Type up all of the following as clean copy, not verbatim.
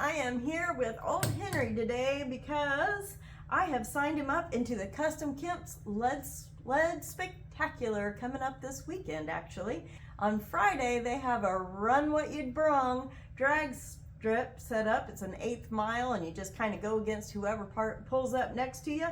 I am here with old Henry today because I have signed him up into the Kustom Kemps Leadsled Spectacular coming up this weekend actually. On Friday they have a Runway Brung Drags strip set up. It's an 1/8 mile and you just kind of go against whoever pulls up next to you.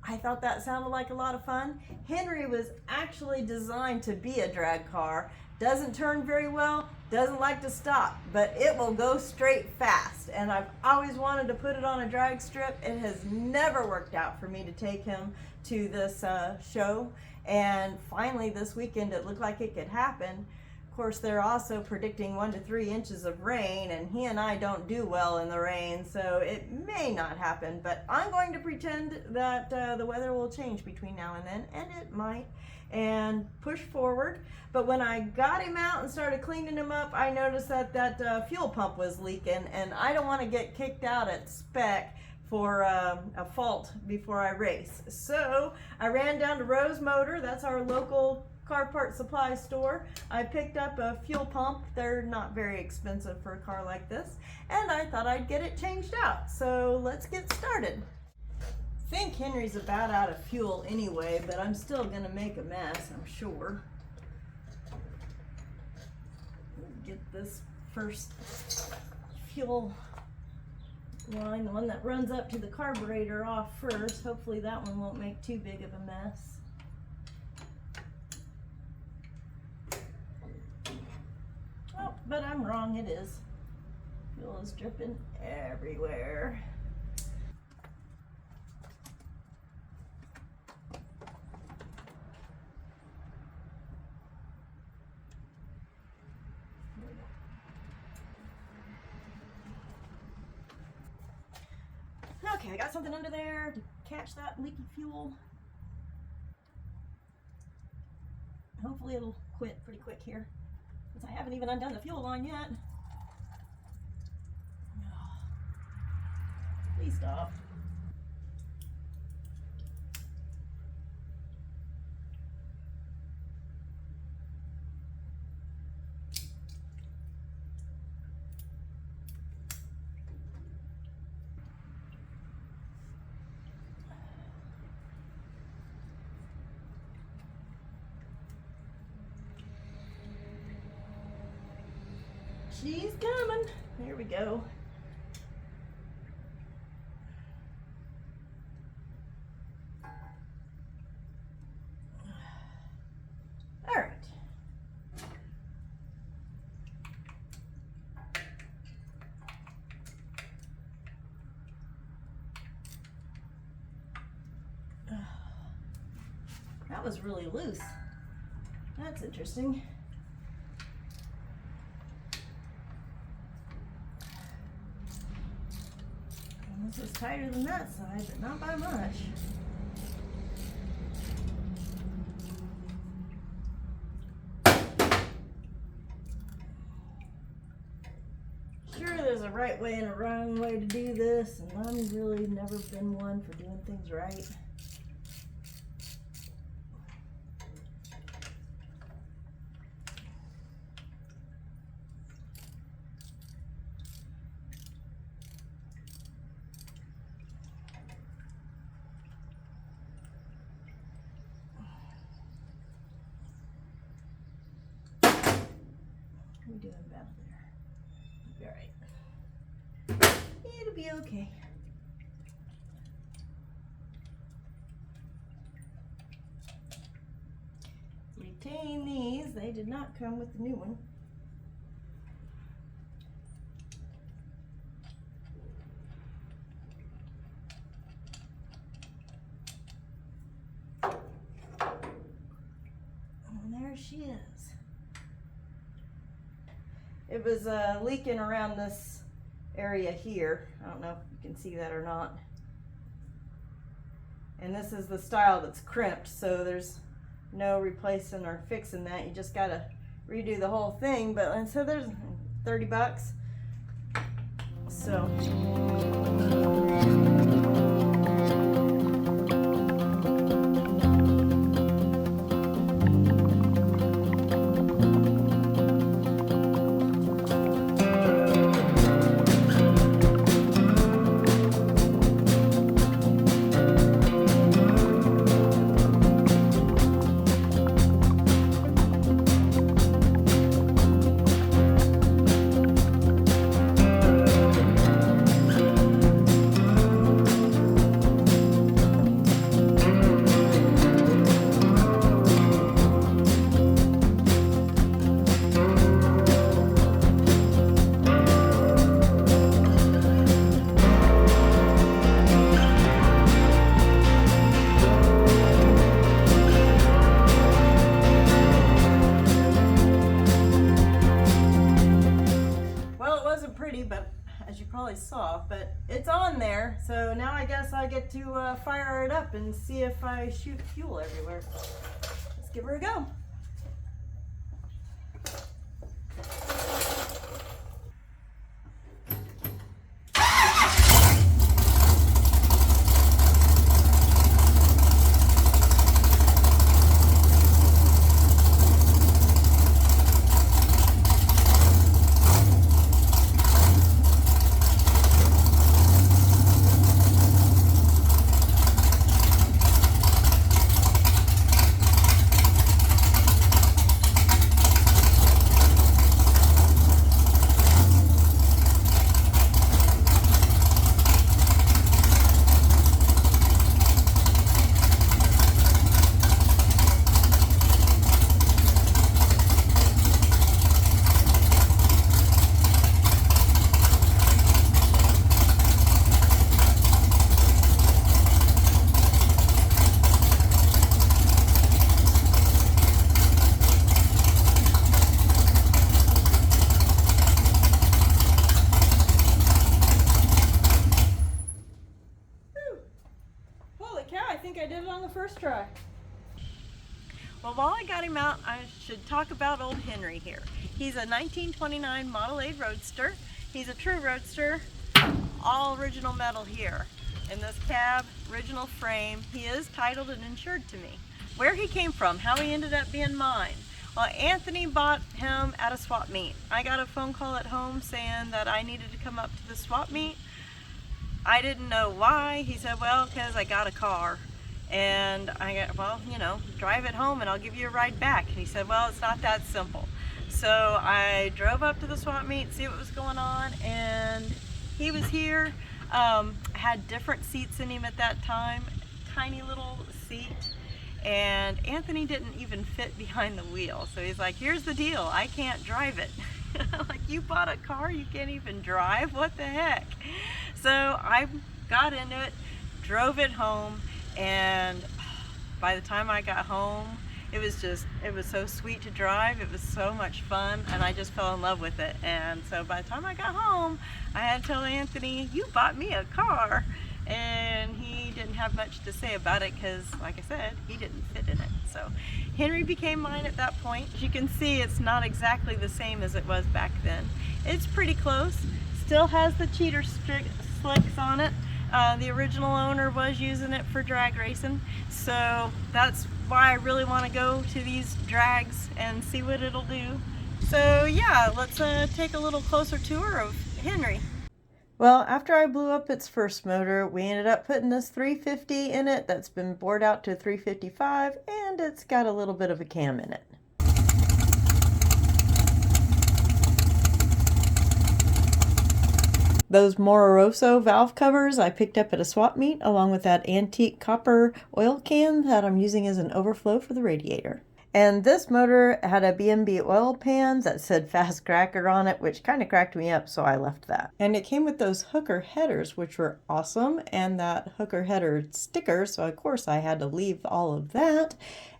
I thought that sounded like a lot of fun. Henry was actually designed to be a drag car. Doesn't turn very well, doesn't like to stop, but it will go straight fast. And I've always wanted to put it on a drag strip. It has never worked out for me to take him to this show. And finally this weekend it looked like it could happen. Of course, they're also predicting 1 to 3 inches of rain, and he and I don't do well in the rain, so it may not happen. But I'm going to pretend that the weather will change between now and then, and it might, and push forward. But when I got him out and started cleaning him up, I noticed that that fuel pump was leaking, and I don't want to get kicked out at spec for a fault before I race. So I ran down to Rose Motor, that's our local car part supply store. I picked up a fuel pump. They're not very expensive for a car like this, and I thought I'd get it changed out. So let's get started. I think Henry's about out of fuel anyway, but I'm still gonna make a mess, I'm sure. Get this first fuel line, the one that runs up to the carburetor, off first. Hopefully that one won't make too big of a mess. Oh, but I'm wrong, it is. Fuel is dripping everywhere. Okay, I got something under there to catch that leaky fuel. Hopefully it'll quit pretty quick here, because I haven't even undone the fuel line yet. Please stop. She's coming. There we go. All right. That was really loose. That's interesting. This is tighter than that side, but not by much. Sure, there's a right way and a wrong way to do this, and I've really never been one for doing things right. We're doing better there. All right. It'll be okay. Retain these. They did not come with the new one. And there she is. It was leaking around this area here. I don't know if you can see that or not. And this is the style that's crimped, so there's no replacing or fixing that. You just gotta redo the whole thing. But and so there's 30 bucks. So pretty, but as you probably saw, but it's on there. So now I guess I get to fire it up and see if I shoot fuel everywhere. Let's give her a go. I did it on the first try. Well, while I got him out, I should talk about old Henry here. He's a 1929 Model A Roadster. He's a true roadster, all original metal here. In this cab, original frame. He is titled and insured to me. Where he came from, how he ended up being mine. Well, Anthony bought him at a swap meet. I got a phone call at home saying that I needed to come up to the swap meet. I didn't know why. He said, well, because I got a car. And I got, well, you know, drive it home and I'll give you a ride back. And he said, well, it's not that simple. So I drove up to the swap meet, see what was going on, and he was here. Had different seats in him at that time, tiny little seat. And Anthony didn't even fit behind the wheel. So he's like, here's the deal, I can't drive it. Like, you bought a car, you can't even drive? What the heck? So I got into it, drove it home, and by the time I got home, it was so sweet to drive. It was so much fun, and I just fell in love with it. And so by the time I got home, I had to tell Anthony, you bought me a car. And he didn't have much to say about it because, like I said, he didn't fit in it. So Henry became mine at that point. As you can see, it's not exactly the same as it was back then. It's pretty close. Still has the cheater slicks on it. The original owner was using it for drag racing, so that's why I really want to go to these drags and see what it'll do. So yeah, let's take a little closer tour of Henry. Well, after I blew up its first motor, we ended up putting this 350 in it that's been bored out to 355, and it's got a little bit of a cam in it. Those Mororoso valve covers I picked up at a swap meet, along with that antique copper oil can that I'm using as an overflow for the radiator. And this motor had a B&B oil pan that said Fast Cracker on it, which kind of cracked me up, so I left that. And it came with those hooker headers, which were awesome, and that hooker header sticker, so of course I had to leave all of that.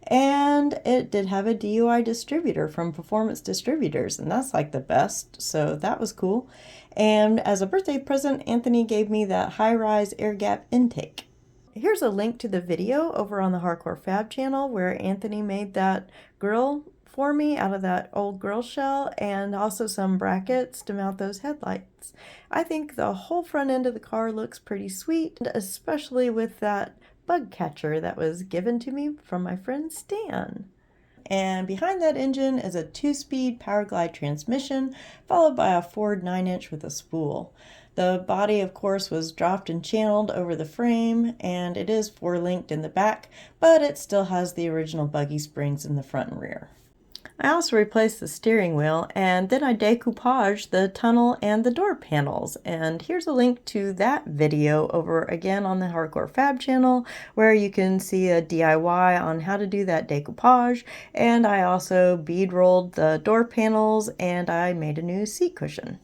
And it did have a DUI distributor from Performance Distributors, and that's like the best, so that was cool. And as a birthday present, Anthony gave me that high-rise air gap intake. Here's a link to the video over on the Hardcore Fab channel where Anthony made that grill for me out of that old grill shell, and also some brackets to mount those headlights. I think the whole front end of the car looks pretty sweet, especially with that bug catcher that was given to me from my friend Stan. And behind that engine is a 2-speed Power Glide transmission, followed by a Ford 9-inch with a spool. The body, of course, was dropped and channeled over the frame, and it is 4-linked in the back, but it still has the original buggy springs in the front and rear. I also replaced the steering wheel, and then I decoupaged the tunnel and the door panels. And here's a link to that video over again on the Hardcore Fab channel, where you can see a DIY on how to do that decoupage. And I also bead rolled the door panels, and I made a new seat cushion.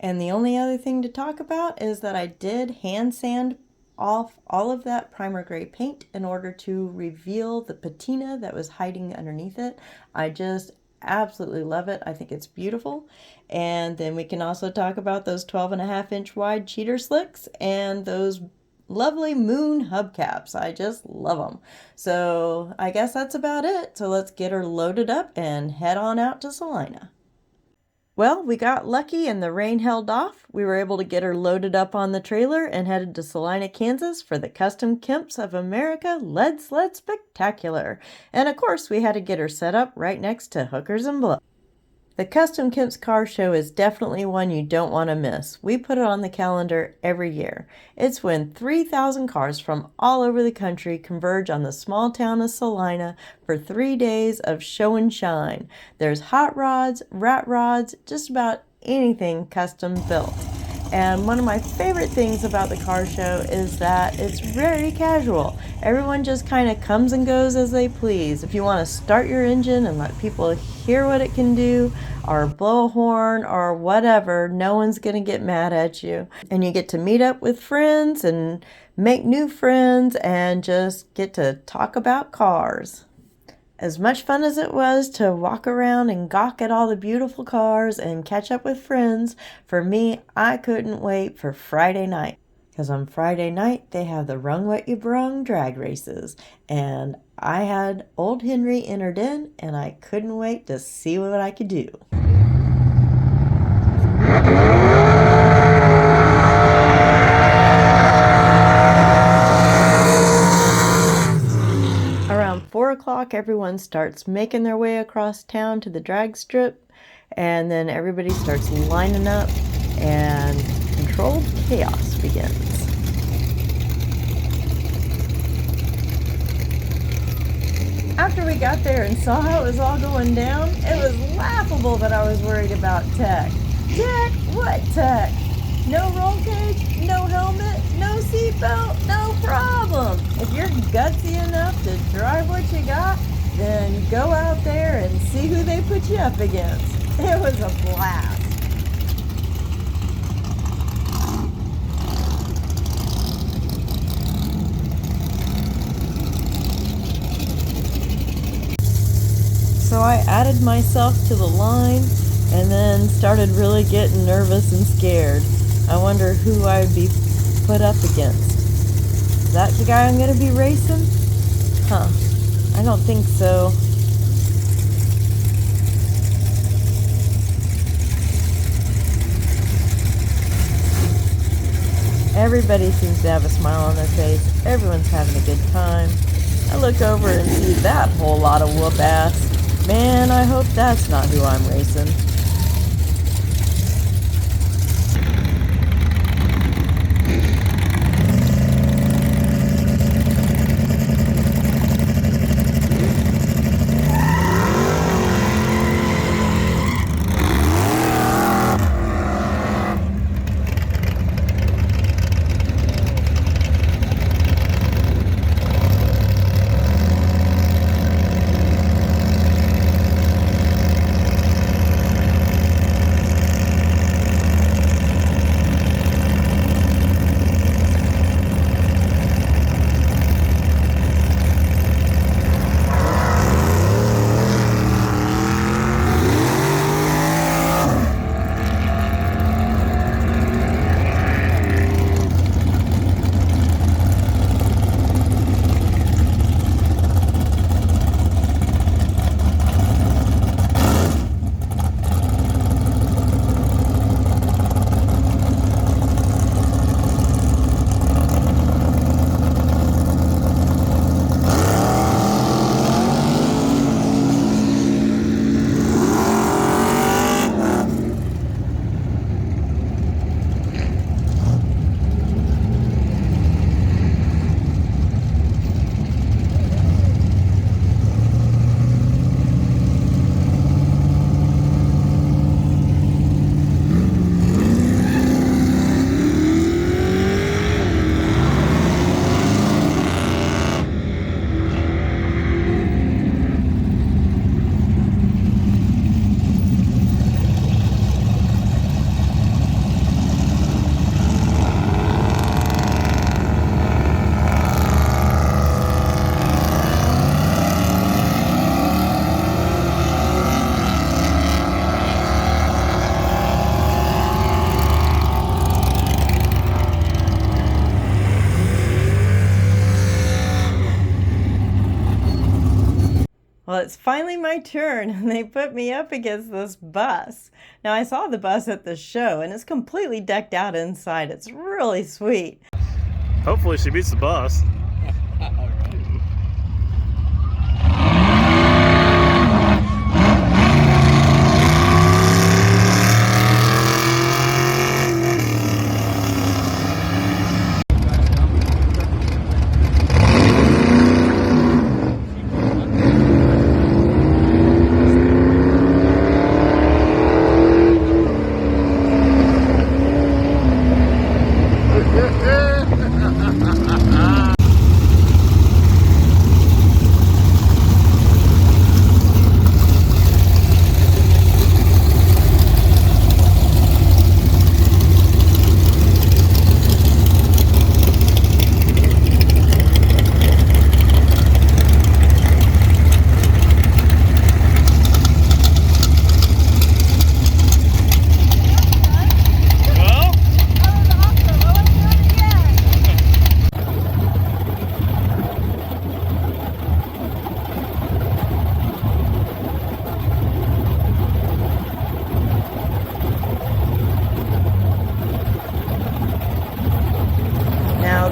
And the only other thing to talk about is that I did hand sand off all of that primer gray paint in order to reveal the patina that was hiding underneath it. I just absolutely love it. I think it's beautiful. And then we can also talk about those 12.5-inch wide cheater slicks and those lovely moon hubcaps. I just love them. So I guess that's about it. So let's get her loaded up and head on out to Salina. Well, we got lucky and the rain held off. We were able to get her loaded up on the trailer and headed to Salina, Kansas for the Kustom Kemps of America Leadsled Spectacular. And of course, we had to get her set up right next to Hookers and Blow. The Kustom Kemps car show is definitely one you don't want to miss. We put it on the calendar every year. It's when 3,000 cars from all over the country converge on the small town of Salina for 3 days of show and shine. There's hot rods, rat rods, just about anything custom built. And one of my favorite things about the car show is that it's very casual. Everyone just kind of comes and goes as they please. If you want to start your engine and let people hear what it can do, or blow a horn or whatever, no one's going to get mad at you. And you get to meet up with friends and make new friends and just get to talk about cars. As much fun as it was to walk around and gawk at all the beautiful cars and catch up with friends, for me, I couldn't wait for Friday night. Because on Friday night, they have the Runway Brung drag races. And I had Old Henry entered in, and I couldn't wait to see what I could do. Around 4 o'clock, everyone starts making their way across town to the drag strip, and then everybody starts lining up, and controlled chaos begins. After we got there and saw how it was all going down, it was laughable that I was worried about tech. Tech? What tech? No roll cage, no helmet, no seatbelt, no problem. If you're gutsy enough to drive what you got, then go out there and see who they put you up against. It was a blast. So I added myself to the line and then started really getting nervous and scared. I wonder who I would be put up against. Is that the guy I'm going to be racing? Huh. I don't think so. Everybody seems to have a smile on their face. Everyone's having a good time. I look over and see that whole lot of whoop ass. Man, I hope that's not who I'm racing. it's finally my turn, and they put me up against this bus. Now, I saw the bus at the show, and it's completely decked out inside. It's really sweet. Hopefully she beats the bus.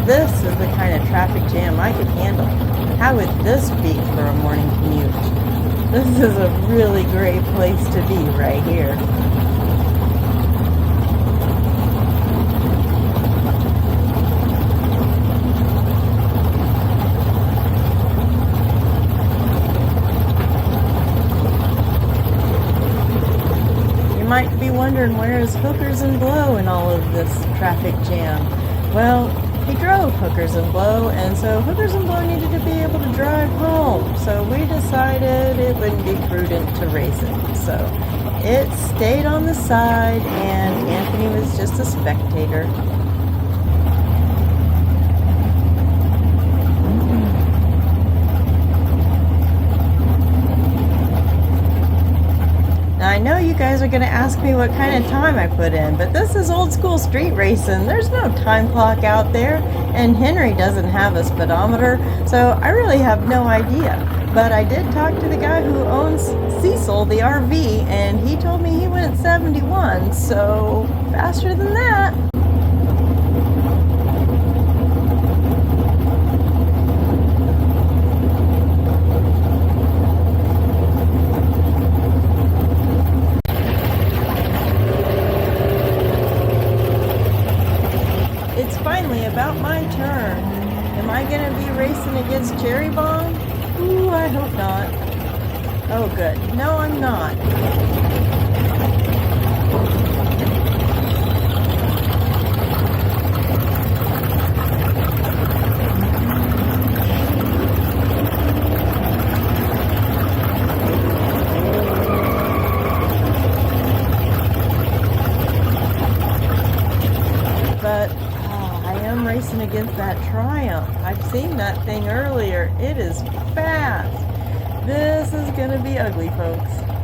This is the kind of traffic jam I could handle. How would this be for a morning commute? This is a really great place to be right here. You might be wondering, where is Hookers and Blow in all of this traffic jam? Well, he drove Hookers and Blow, and so Hookers and Blow needed to be able to drive home. So we decided it wouldn't be prudent to race it. So it stayed on the side, and Anthony was just a spectator. Now, I know you guys are going to ask me what kind of time I put in, but this is old school street racing. There's no time clock out there, and Henry doesn't have a speedometer, so I really have no idea. But I did talk to the guy who owns Ceecil, the RV, and he told me he went 71, so faster than that. About my turn. Am I going to be racing against Cherry Bomb? Ooh, I hope not. Oh, good. No, I'm not. But racing against that Triumph. I've seen that thing earlier. It is fast. This is going to be ugly, folks.